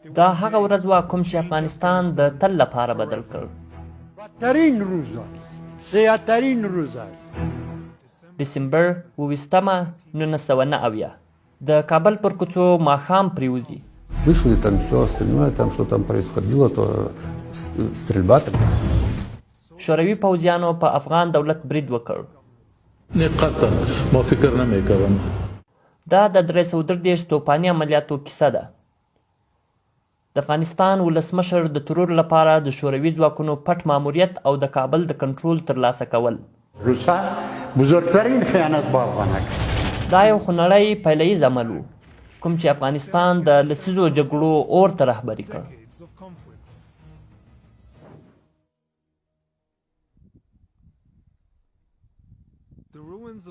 دا هغه ورځ وه کوم چې افغانستان د تل لپاره بدل کړ. بدترین روز است، سیاه‌ترین روز است. ډسمبر 1990 د کابل پر کوڅو ماښام پریوزي. Слышали там все остальное, там что там происходило, то стрельба там. شوروي پوځیانو په افغان دولت برید وکړ. نه قطعا ما فکر نمی‌کردم. دا د 333 توپاني عملیاتو کیسه ده. د افغانستان ولسمشر د ترور لپاره د شوروي ځواکونو پټ ماموریت او د کابل د کنټرول ترلاسه کول. روسا بزرگترین خیانت با افغانک. دا یو خونړی پیلیز عمل و کوم چې افغانستان د لسیزو جګړو اور ته رهبري کړ.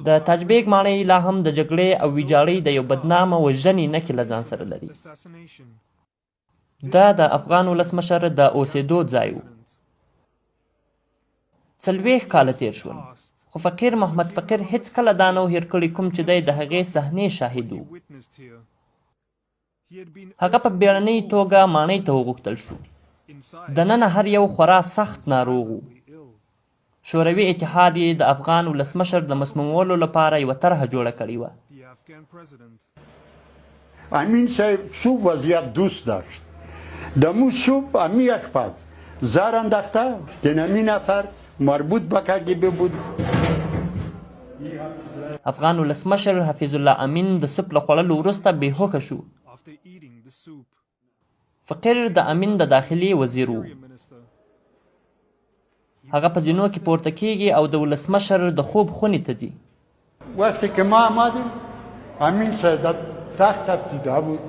د تاجبیک ماڼۍ لا هم د جګړې او ویجاړۍ د یو بدنامه وژنې نښې له ځان سره لري. دا د افغان ولسمشر د اوسېدو ځای و. 40 کاله تېر شول خو فقیر محمد فقیر هیڅکله دا نه و هېر کړي کوم چې دی د هغې صحنې شاهد و. هغه په بیړنۍ توګه ماڼۍ ته وغوښتل شو. دننه هر یو خورا سخت ناروغ و. شوروي اتحاد یې د افغان ولسمشر د مسمومولو لپاره یوه طرحه جوړه کړې وه. امین صاحب سوپ وضعیت دوست داشت. دمو سوپ امی اشپز زار انداخته که نمی نفر مربوط به کگب بود. افغان ولسمشر حفیظ الله امین د سوپ له خوړلو وروسته بېهوښه شو. فقیر د امین د داخلي وزیر و. هغه په زینو کې پورته کیږي او د ولسمشر د خوب خونې ته ځي. وقتی که ما آمدیم امین صاحب در تخت افتیده بود.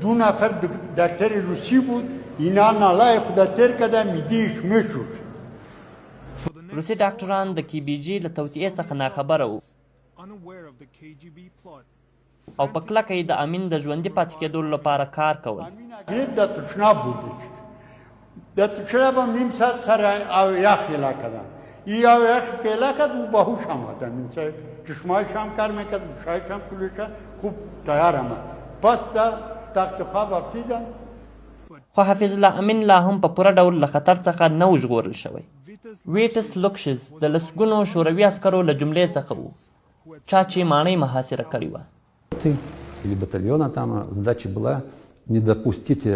دو نفر دکتر روسی بود. اینا نالای خود تر کده میدیش مشوش. روسي ډاکټران د کی بي جي له توطئې څخه ناخبره وو او په کلکه یې د امین د ژوندي پاتې کېدلو لپاره کار کول. در تشناب بودش. در تشناب هم نیم ساعت سر او یخ ایلا کردن. ای او یخ که ایلا کرد او باهوش آمد. امین صاحب چشمایش هم کار میکرد، گوشایش هم کلوش کرد، خوب تیار آمد. پس در تخت خواب افتیدم. خو حفیظ الله امین لا هم په پوره ډول له خطر څخه نه و ژغورل شوی. ویټس لوکشز د لسګونو شوروي عسکرو له جملې څخه و چا چې ماڼۍ محاصره کړې وه. Или батальона там задача была не допустить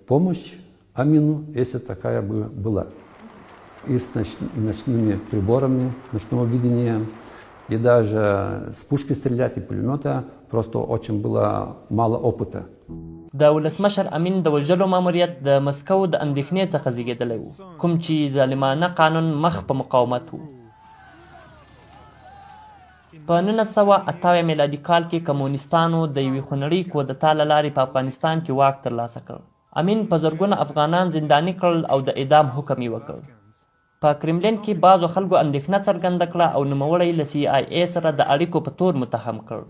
помощь Амину, если такая бы была. И с ночными приборами ночного видения, и даже с пушки стрелять и пулемета просто очень было мало опыта. د ولسمشر امین د وژلو ماموریت د مسکو د اندېښنې څخه زیږېدلی و کوم چې ظالمانه قانون مخ په مقاومت و. په 1978 میلادي کال کې کمونیستانو د یوې خونړۍ کودتا له لارې په افغانستان کې واک ترلاسه کړ. امین په زرګونه افغانان زنداني کړل او د اعدام حکم یې وکړ. په کرملین کې بعضو خلکو اندېښنه څرګنده کړه او نوموړی له CIA سره د اړیکو په تور متهم کړ.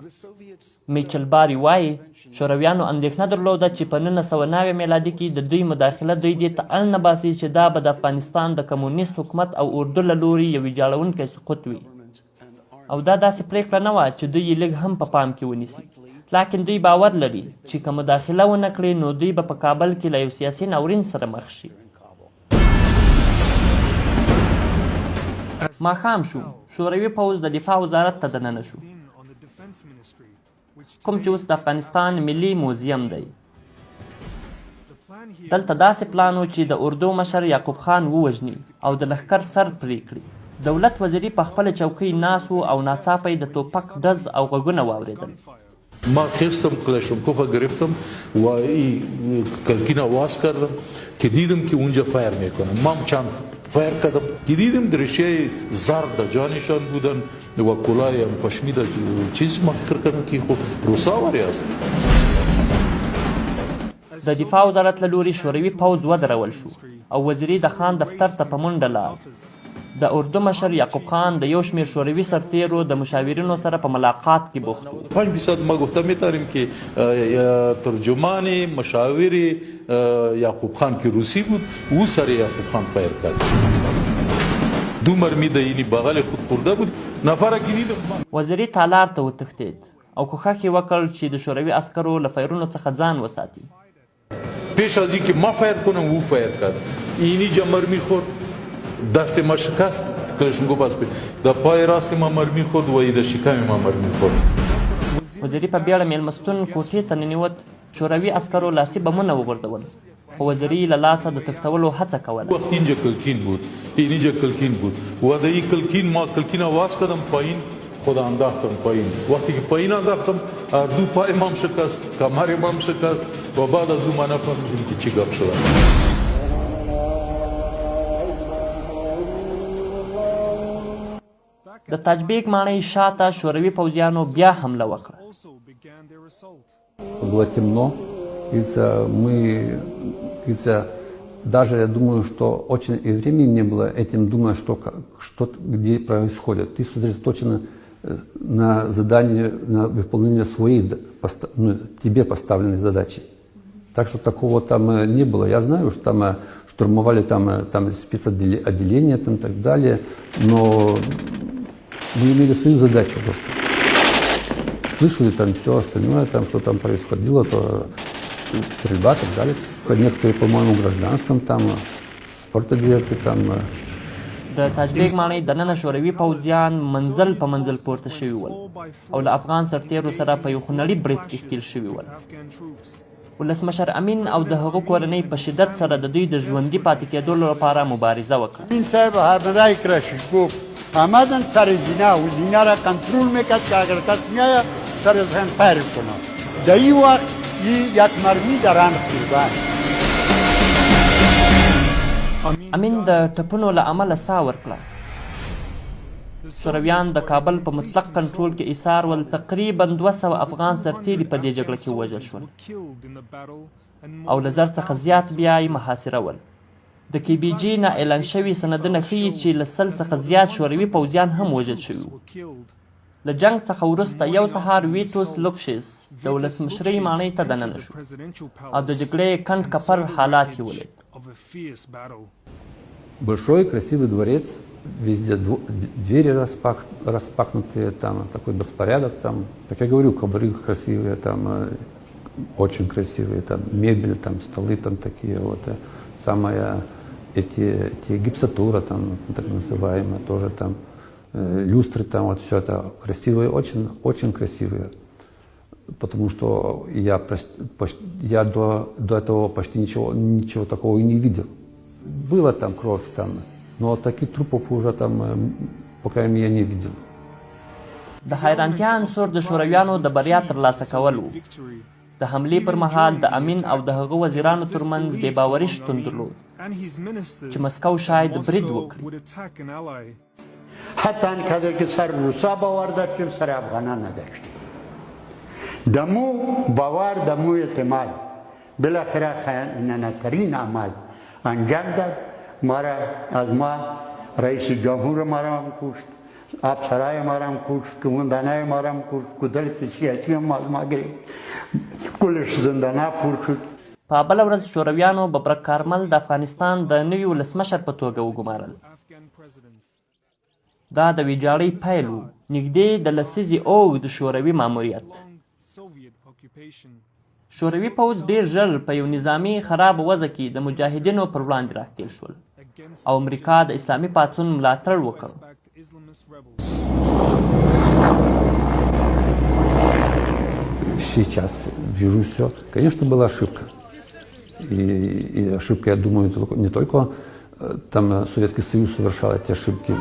میچل باري وایي شورویانو اندېښنه درلوده چې په 1990 میلادي کې د دوی مداخله دوی دې ته اړ نه باسي چې دا به د افغانستان د کمونیست حکومت او اردو له لوري یو ویجاړونکی سقوط وي او دا داسې پرېکړه نه وه چې دوی یې لږ هم په پام کې ونیسي. لاکن دوی باور لري چې که مداخله ونه کړي نو دوی به په کابل کې له یو سیاسي ناورین سره مخ شي. ماښام شو شوروي پوځ د دفاع وزارت ته دننه شو کوم چې اوس د افغانستان ملي موزیم دی. دلته داسې پلان و چې د اردو مشر یعقوب خان ووژني او د لښکر سر پرې کړي. دولت وزیري په خپله چوکۍ ناست و او ناڅاپه یې د توپک ډز او غږونه واورېدل. ما خستم کلاشونکوف گرفتم و کلکین آواز کردم که دیدم که اونجا فایر میکنم. ما چند فایر کردم که دیدم درشه زرد جانشان بودن و کلاه پشمی چیز. ما فکر کردم که خود روساوری است. د دفاع وزارت له لوري شوروي پوځ ودرول شو او وزیري د خان دفتر ته په منډه لاړ. د اردو مشر یعقوب خان د یو شمېر شوروي سرتیرو د مشاورینو سره په ملاقات کې بوخت و. 5% ما گفتم میتاریم که ترجمان مشاور یعقوب خان که روسی بود او سر یعقوب خان فایر کرد. دو مرمی د اینی بغل خود خورده بود. نفره که دیدم وزیري تالار ته وتښتېد او کوښښ یې وکړ چې د شوروي عسکرو له فایرونو څخه ځان وساتي. پیش از اینکه ما فایر کنم او فایر کرد. اینی جا مرمی خورد، دست ما شکست، کلشنکوف از د پای راست ما مرمی خورد و د شکم ما مرمی خورد. وزیري په بیړه میلمستون کوټې ته ننوت. شوروي عسکرو لاسي بمونه وغورځول، خو وزیري له لاسه د تښتولو هڅه کوله. وقت اینجا کلکین بود، اینجا کلکین بود و د این کلکین ما کلکین آواز کردم پایین، خدا انداختم پایین. وقتی که پایین انداختم دو پای مام شکست، کمر مام شکست و بعد از اون ما نفهمیدیم که چی گپ شده. د تاجبیک ماڼۍ شاته شوروي پوځیانو بیا حمله وکړه. Было темно, даже я думаю, что очень и времени не было этим думать, что где происходит. Ты сосредоточен на задании, на выполнение своих тебе поставленных задач. Так что такого там не было. Я знаю, что там штурмовали там спецотделения и так далее, но мы имели свою задачу просто. Слышали там все остальное, там, что там происходило, то стрельба и так далее. Некоторые, по-моему, в гражданском, там, спортобъекты, там. د تاجبیک ماڼۍ دننه شوروي پوځیان منزل په منزل پورته شوي ول او له افغان سرتیرو سره په یو خونړي برید کې ښکېل شوي ول. ولسمشر امین او د هغه کورنۍ په شدت سره د دوی د ژوندي پاتې کېدو لپاره مبارزه وکړه. امین صاحب هرنرای کراشیکوف آمدن سر زینه و زینه را کنترل میکرد که اگر کس میآید سر ذهن پیر کنه. در این وقت یک مرمی در آن خورده. امین د ټپونو له امله ساه ورکړه. شورویان د کابل په مطلق کنټرول کې ایسار ول. تقریبا 200 افغان سرتیري په دې جګړه کې ووژل شول او له 1000 څخه زیات بیا یې محاصره ول. د کې بي جي نه اعلان شوي سندونه ښیي چې له 100 څخه زیات شوروي پوځیان هم وژل شوي وو. له جنګ څخه وروسته یو سهار ویټوس لوکشیس د ولسمشرۍ ماڼۍ ته دننه شو او د جګړې کنډ کپر حالات یې ولید. Большой красивый дворец, везде двери распахнутые, там такой беспорядок, там, как я говорю, ковры красивые, там очень красивые, там мебель, там столы там такие вот, самая эти гипсатура там так называемая тоже там, люстры там вот все это красивые, очень очень красивые, потому что я до этого почти ничего такого и не видел. Была там кровь, там, но таких трупов уже там, по крайней мере, я не видел. د حیرانتیا عنصر د شورویانو د بریا ترلاسه کول و. د حملې پر مهال د امین او د هغه وزیرانو ترمنځ بې باوري شتون درلود چې مسکو شاید برید وکړي. حتی انقدر که سر روسا باور داشتیم سر افغانان نداشتیم. دمو باور دمو اعتماد بالاخره خیانت‌ترین عمل انجام داد. از ما رئیس جمهور ما را هم کشت، افسرای ما را هم کشت، قومندانای ما را هم کشت، قدرت سیاسی هم از ما گرفت، کلش زندانه پر شد. په بله ورځ شورویانو ببرک کارمل د افغانستان د نوي ولسمشر په توګه وګمارل. دا د ویجاړۍ پیل و، نږدې د لسیزې اوږد شوروي ماموریت. شوروي پوځ ډېر ژر په یو نظامي خراب وضع کې د مجاهدینو پر وړاندې راښکېل شول او امریکا د اسلامي پاڅون ملاتړ وکړ. Сейчас вижу все. Конечно, была ошибка. И ошибка, я думаю, не только там Советский Союз совершал эти ошибки.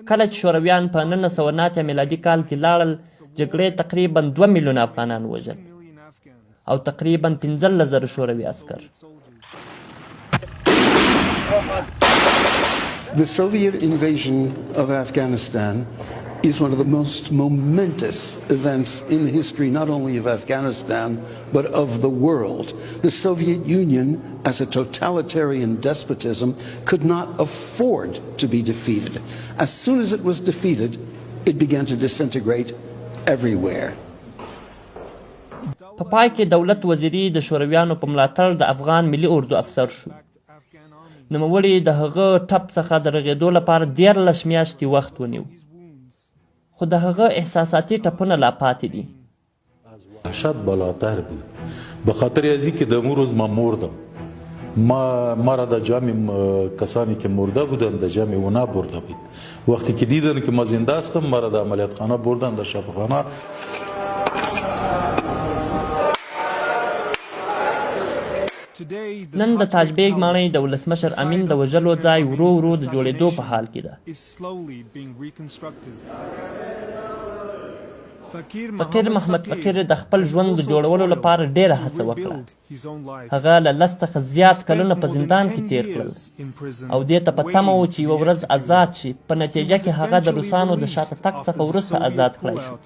کله چې شورویان په 1909 میلادي کال کې لاړل، جګړې تقریبا 2 میلیونه افغانان وژل او تقریبا 15,000 شوروي عسکر. The Soviet invasion of Afghanistan is one of the most momentous events in the history not only of Afghanistan but of the world. The Soviet Union, as a totalitarian despotism, could not afford to be defeated. As soon as it was defeated, it began to disintegrate everywhere. په پای کې دولت وزیري د شورویانو په ملاتړ د افغان ملي اردو افسر شو. نوموړي د هغه ټپ څخه د رغېدو لپاره 14 میاشتې وخت ونیو، خو د هغه احساساتي ټپونه لا پاتې دي. وحشت بالاتر بود به خاطر ازی که در روز ما مردم ما را در جمع کسانی که مرده بودن در جمع اونا برده بود. وقتی که دیدن که ما زنده هستم ما را در عملیات خانه بردن در شفاخانه. نن د تاج بیگ ماڼۍ د ولسمشر امین د وژلو ځای ورو ورو د جوړېدو په حال کې ده. فقیر محمد فقیر د خپل ژوند د جوړولو لپاره ډېره هڅه وکړه. هغه له 10 څخه زیات کلونه په زندان کې تیر کړل او دې ته په تمه و چې یوه ورځ آزاد شي. په نتیجه کې هغه د روسانو د شاته تګ څخه وروسته آزاد کړی شو.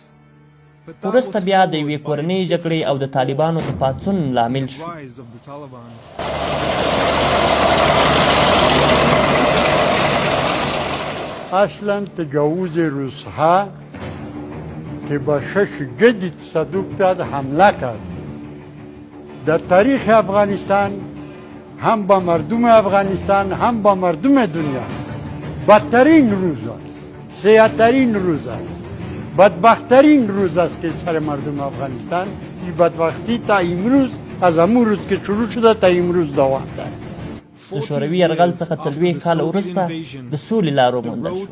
وروسته بیا د یوې کورنۍ جګړې او د طالبانو د پاڅون لامل شو. اصلا تجاوز روسها که با 6 جدید صدوق داد حمله کرد در تاریخ افغانستان هم با مردم افغانستان هم با مردم دنیا بدترین روز است، سیاه‌ترین روز است، بدبختترین روز است که سر مردم افغانستان این بدبختی تا امروز از همون روز که شروع شده تا امروز دوام داره. د شوروي یرغل څخه 40 کاله وروسته د سولې لار وموندل شوه.